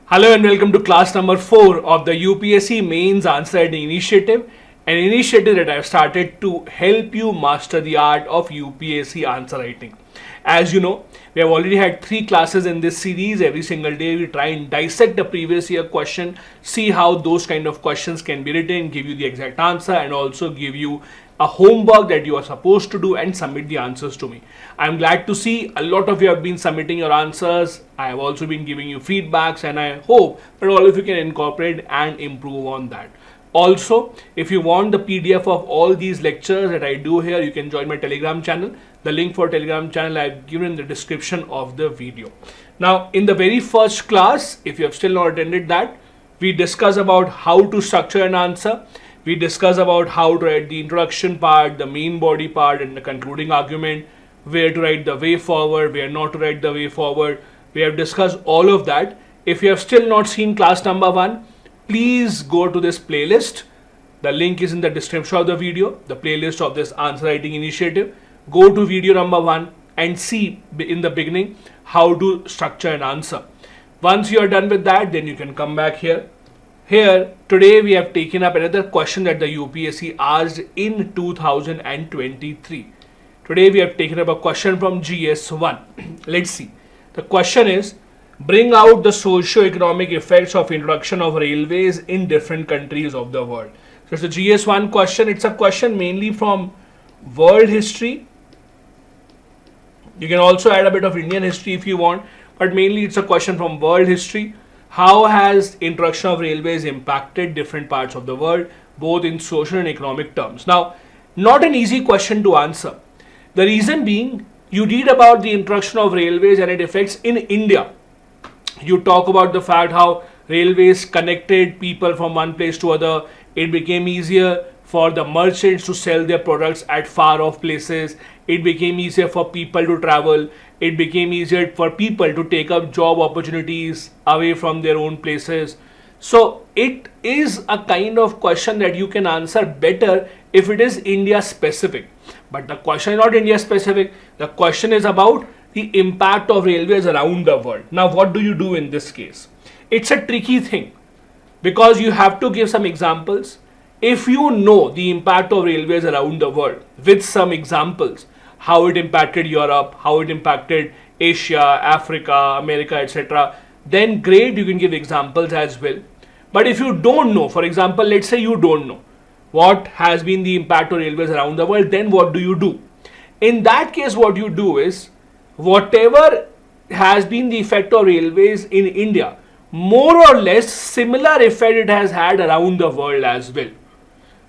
Hello and welcome to class number 4 of the UPSC Mains Answer Writing Initiative, an initiative that I have started to help you master the art of UPSC answer writing. As you know, we have already had 3 classes in this series. Every single day we try and dissect the previous year question, see how those kind of questions can be written, give you the exact answer, and also give you a homework that you are supposed to do and submit the answers to me. I'm glad to see a lot of you have been submitting your answers. I have also been giving you feedbacks, and I hope that all of you can incorporate and improve on that. Also, if you want the PDF of all these lectures that I do here, you can join my Telegram channel. The link for Telegram channel I have given in the description of the video. Now, in the very first class, if you have still not attended that, we discuss about how to structure an answer. We discuss about how to write the introduction part, the main body part, and the concluding argument, where to write the way forward, where not to write the way forward. We have discussed all of that. If you have still not seen class number 1, please go to this playlist. The link is in the description of the video, the playlist of this answer writing initiative. Go to video number 1 and see in the beginning how to structure an answer. Once you are done with that, then you can come back here. Here, today we have taken up another question that the UPSC asked in 2023. Today we have taken up a question from GS1. Let's see. The question is, bring out the socio-economic effects of introduction of railways in different countries of the world. So it's a GS1 question. It's a question mainly from world history. You can also add a bit of Indian history if you want, but mainly it's a question from world history. How has introduction of railways impacted different parts of the world, both in social and economic terms? Now, not an easy question to answer. The reason being, you read about the introduction of railways and its effects in India. You talk about the fact how railways connected people from one place to other. It became easier for the merchants to sell their products at far off places. It became easier for people to travel. It became easier for people to take up job opportunities away from their own places. So it is a kind of question that you can answer better if it is India specific. But the question is not India specific. The question is about the impact of railways around the world. Now, what do you do in this case? It's a tricky thing because you have to give some examples. If you know the impact of railways around the world with some examples, how it impacted Europe, how it impacted Asia, Africa, America, etc., then great, you can give examples as well. But if you don't know, for example, let's say you don't know what has been the impact of railways around the world, then what do you do? In that case, what you do is, whatever has been the effect of railways in India, more or less similar effect it has had around the world as well.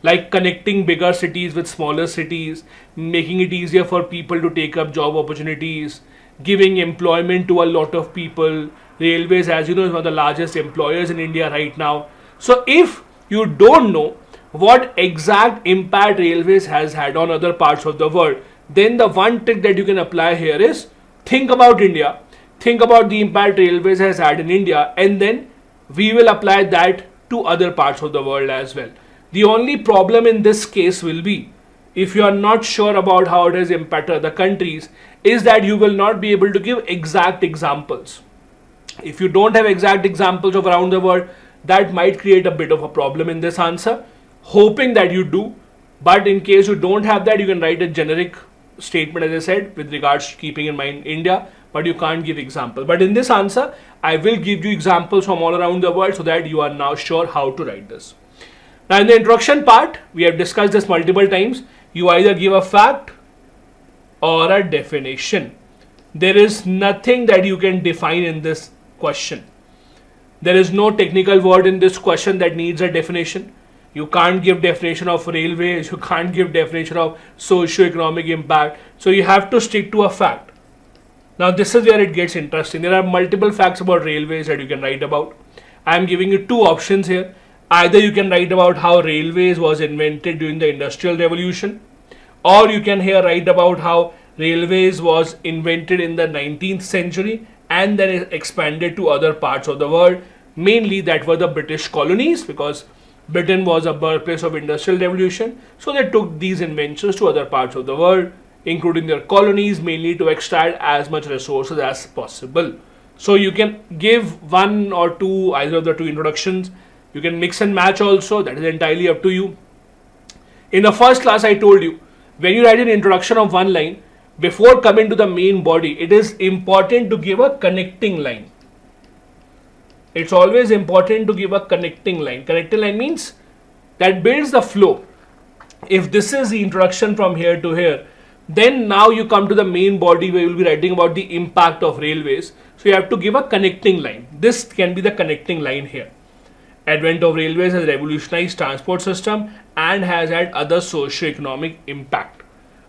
Like connecting bigger cities with smaller cities, making it easier for people to take up job opportunities, giving employment to a lot of people. Railways, as you know, is one of the largest employers in India right now. So if you don't know what exact impact railways has had on other parts of the world, then the one trick that you can apply here is think about India, think about the impact railways has had in India, and then we will apply that to other parts of the world as well. The only problem in this case will be, if you are not sure about how it has impacted other countries, is that you will not be able to give exact examples. If you don't have exact examples of around the world, that might create a bit of a problem in this answer. Hoping that you do, but in case you don't have that, you can write a generic statement, as I said, with regards to keeping in mind India, but you can't give examples. But in this answer, I will give you examples from all around the world so that you are now sure how to write this. Now, in the introduction part, we have discussed this multiple times. You either give a fact or a definition. There is nothing that you can define in this question. There is no technical word in this question that needs a definition. You can't give definition of railways. You can't give definition of socio-economic impact. So you have to stick to a fact. Now, this is where it gets interesting. There are multiple facts about railways that you can write about. I am giving you 2 options here. Either you can write about how railways was invented during the Industrial Revolution, or you can here write about how railways was invented in the 19th century and then expanded to other parts of the world. Mainly that were the British colonies, because Britain was a birthplace of Industrial Revolution. So they took these inventions to other parts of the world, including their colonies, mainly to extract as much resources as possible. So you can give one or two, either of the two introductions. You can mix and match also, that is entirely up to you. In the first class I told you, when you write an introduction of one line, before coming to the main body, it is important to give a connecting line. It's always important to give a connecting line. Connecting line means that builds the flow. If this is the introduction from here to here, then now you come to the main body where you will be writing about the impact of railways. So you have to give a connecting line. This can be the connecting line here. Advent of railways has revolutionized transport system and has had other socio-economic impact.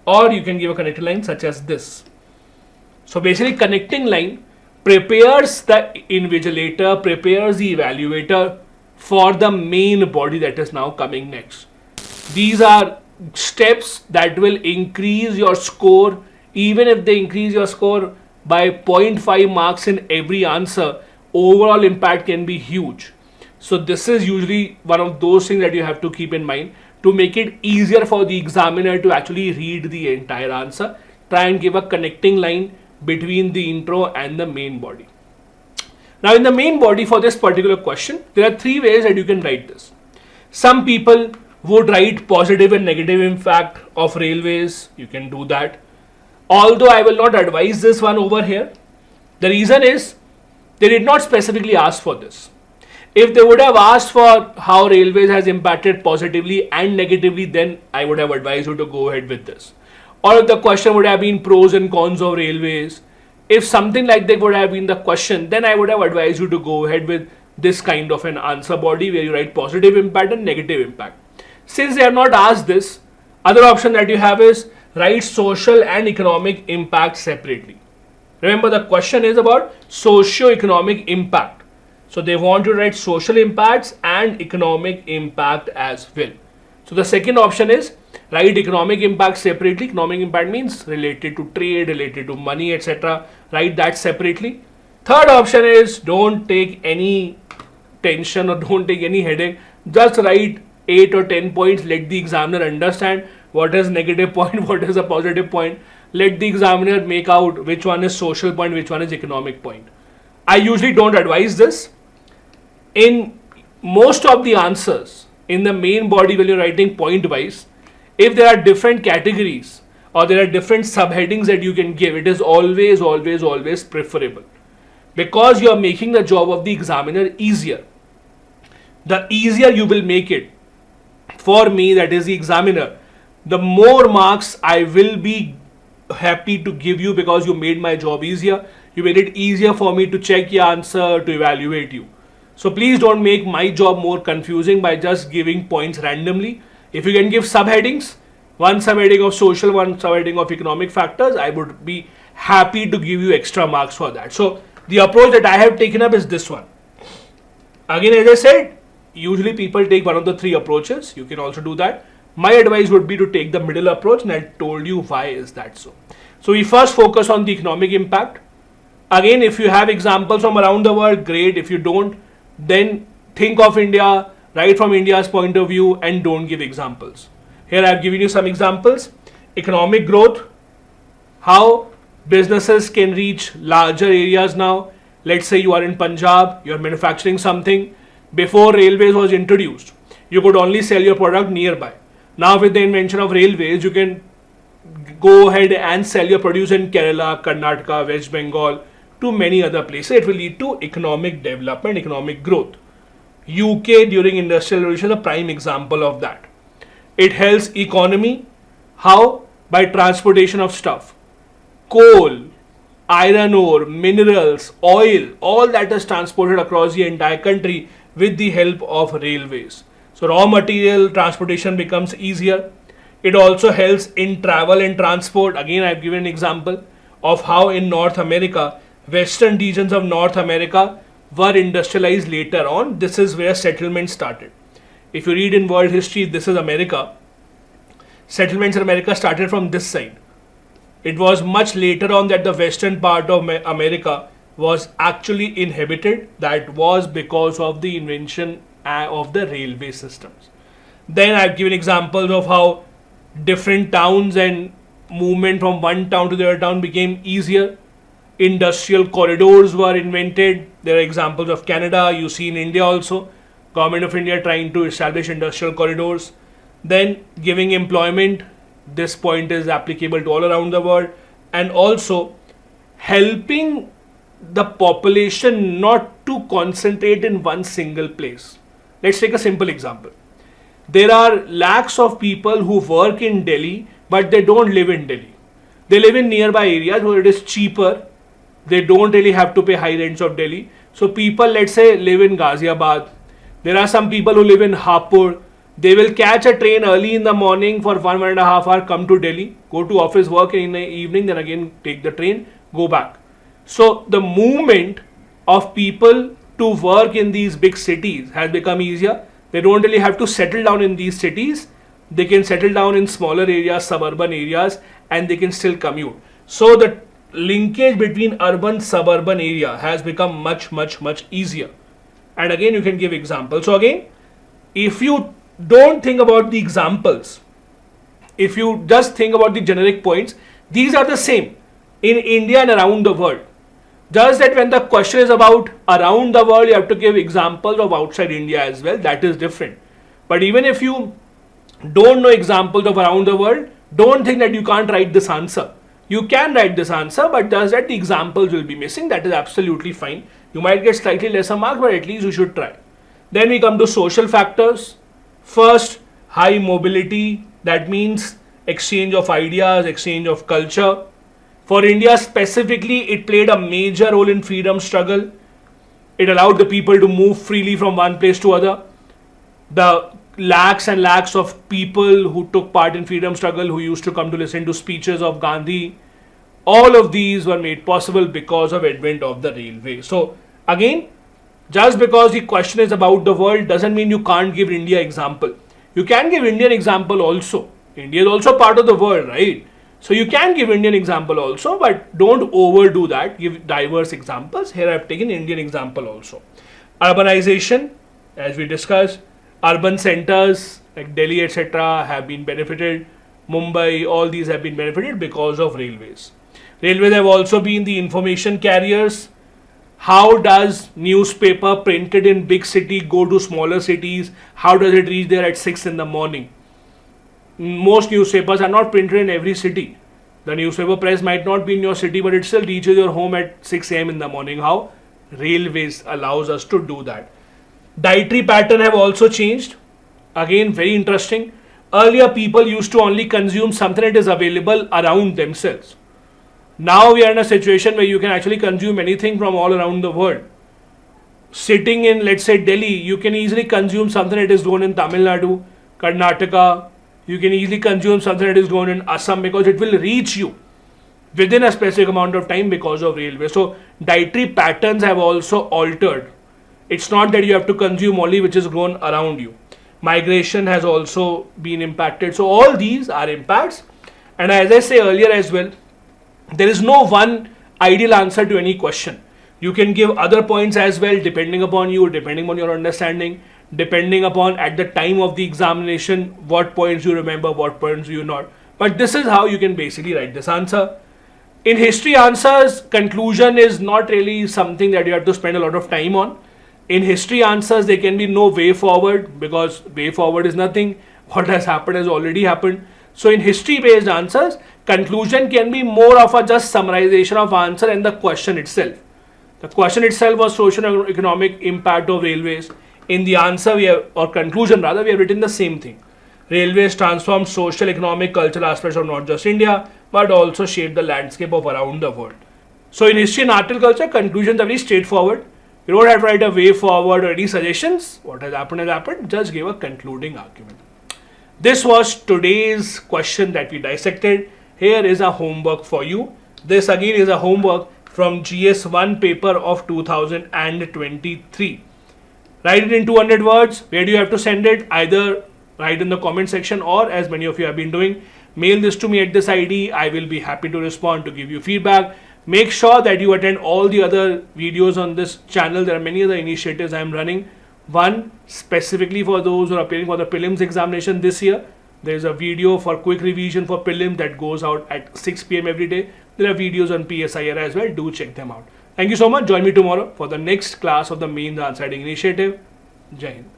Or you can give a connecting line such as this. So basically connecting line prepares the invigilator, prepares the evaluator for the main body that is now coming next. These are steps that will increase your score. Even if they increase your score by 0.5 marks in every answer, overall impact can be huge. So this is usually one of those things that you have to keep in mind to make it easier for the examiner to actually read the entire answer. Try and give a connecting line between the intro and the main body. Now in the main body for this particular question, there are three ways that you can write this. Some people would write positive and negative impact of railways. You can do that. Although I will not advise this one over here. The reason is they did not specifically ask for this. If they would have asked for how railways has impacted positively and negatively, then I would have advised you to go ahead with this. Or if the question would have been pros and cons of railways, if something like that would have been the question, then I would have advised you to go ahead with this kind of an answer body where you write positive impact and negative impact. Since they have not asked this, other option that you have is write social and economic impact separately. Remember, the question is about socio-economic impact. So they want to write social impacts and economic impact as well. So the second option is write economic impact separately. Economic impact means related to trade, related to money, etc. Write that separately. Third option is don't take any tension or don't take any headache. Just write 8 or 10 points. Let the examiner understand what is negative point, what is a positive point. Let the examiner make out which one is social point, which one is economic point. I usually don't advise this. In most of the answers in the main body when you're writing point wise, if there are different categories or there are different subheadings that you can give, it is always preferable, because you are making the job of the examiner easier. The easier you will make it for me, that is the examiner, the more marks I will be happy to give you, because you made my job easier. You made it easier for me to check your answer, to evaluate you. So please don't make my job more confusing by just giving points randomly. If you can give subheadings, one subheading of social, one subheading of economic factors, I would be happy to give you extra marks for that. So the approach that I have taken up is this one. Again, as I said, usually people take one of the three approaches. You can also do that. My advice would be to take the middle approach, and I told you why is that so. So we first focus on the economic impact. Again, if you have examples from around the world, great. If you don't, then think of India, write from India's point of view, and don't give examples. Here I have given you some examples. Economic growth, how businesses can reach larger areas now. Let's say you are in Punjab, you are manufacturing something. Before railways was introduced, you could only sell your product nearby. Now with the invention of railways, you can go ahead and sell your produce in Kerala, Karnataka, West Bengal, to many other places. It will lead to economic development, economic growth. UK during Industrial Revolution is a prime example of that. It helps economy. How? By transportation of stuff. Coal, iron ore, minerals, oil, all that is transported across the entire country with the help of railways. So raw material transportation becomes easier. It also helps in travel and transport. Again, I have given an example of how in North America, western regions of North America were industrialized later on. This is where settlements started. If you read in world history, this is America. Settlements in America started from this side. It was much later on that the western part of America was actually inhabited. That was because of the invention of the railway systems. Then I've given examples of how different towns and movement from one town to the other town became easier. Industrial corridors were invented. There are examples of Canada, you see in India also. Government of India trying to establish industrial corridors. Then giving employment, this point is applicable to all around the world. And also helping the population not to concentrate in one single place. Let's take a simple example. There are lakhs of people who work in Delhi, but they don't live in Delhi. They live in nearby areas where it is cheaper. They don't really have to pay high rents of Delhi. So people, let's say, live in Ghaziabad. There are some people who live in Hapur. They will catch a train early in the morning for 1.5 hours, come to Delhi, go to office, work in the evening, then again take the train, go back. So the movement of people to work in these big cities has become easier. They don't really have to settle down in these cities. They can settle down in smaller areas, suburban areas, and they can still commute. So the linkage between urban suburban area has become much easier. And again, you can give examples. So again, if you don't think about the examples, if you just think about the generic points, these are the same in India and around the world. Just that when the question is about around the world, you have to give examples of outside India as well. That is different. But even if you don't know examples of around the world, don't think that you can't write this answer. You can write this answer, but just that the examples will be missing. That is absolutely fine. You might get slightly lesser marks, but at least you should try. Then we come to social factors. First, high mobility. That means exchange of ideas, exchange of culture. For India specifically, it played a major role in freedom struggle. It allowed the people to move freely from one place to other. The lakhs and lakhs of people who took part in freedom struggle, who used to come to listen to speeches of Gandhi, all of these were made possible because of advent of the railway. So again, just because the question is about the world doesn't mean you can't give India example. You can give Indian example also. India is also part of the world, right? So you can give Indian example also, but don't overdo that. Give diverse examples. Here I have taken Indian example also. Urbanization, as we discussed, urban centers like Delhi, etc. have been benefited. Mumbai, all these have been benefited because of railways. Railways have also been the information carriers. How does newspaper printed in big city go to smaller cities? How does it reach there at 6 in the morning? Most newspapers are not printed in every city. The newspaper press might not be in your city, but it still reaches your home at 6 a.m. in the morning. How? Railways allows us to do that. Dietary pattern have also changed. Again, very interesting. Earlier, people used to only consume something that is available around themselves. Now we are in a situation where you can actually consume anything from all around the world. Sitting in, let's say, Delhi, you can easily consume something that is grown in Tamil Nadu, Karnataka. You can easily consume something that is grown in Assam because it will reach you within a specific amount of time because of railway. So dietary patterns have also altered. It's not that you have to consume only which is grown around you. Migration has also been impacted. So all these are impacts. And as I say earlier as well, there is no one ideal answer to any question. You can give other points as well depending upon you, depending on your understanding, depending upon at the time of the examination, what points you remember, what points you not. But this is how you can basically write this answer. In history answers, conclusion is not really something that you have to spend a lot of time on. In history answers, there can be no way forward because way forward is nothing. What has happened has already happened. So in history based answers, conclusion can be more of a just summarization of answer and the question itself. The question itself was socio-economic impact of railways. In the answer we have, or conclusion rather, we have written the same thing. Railways transformed social, economic, cultural aspects of not just India, but also shaped the landscape of around the world. So in history and article culture, conclusions are very straightforward. You don't have to write a way forward or any suggestions. What has happened, just give a concluding argument. This was today's question that we dissected. Here is a homework for you. This again is a homework from GS1 paper of 2023. Write it in 200 words. Where do you have to send it? Either write in the comment section or, as many of you have been doing, mail this to me at this ID. I will be happy to respond to give you feedback. Make sure that you attend all the other videos on this channel. There are many other initiatives I am running. One specifically for those who are appearing for the prelims examination this year. There is a video for quick revision for prelims that goes out at 6 p.m. every day. There are videos on PSIR as well. Do check them out. Thank you so much. Join me tomorrow for the next class of the Mains Answer Writing Initiative. Jai Hind.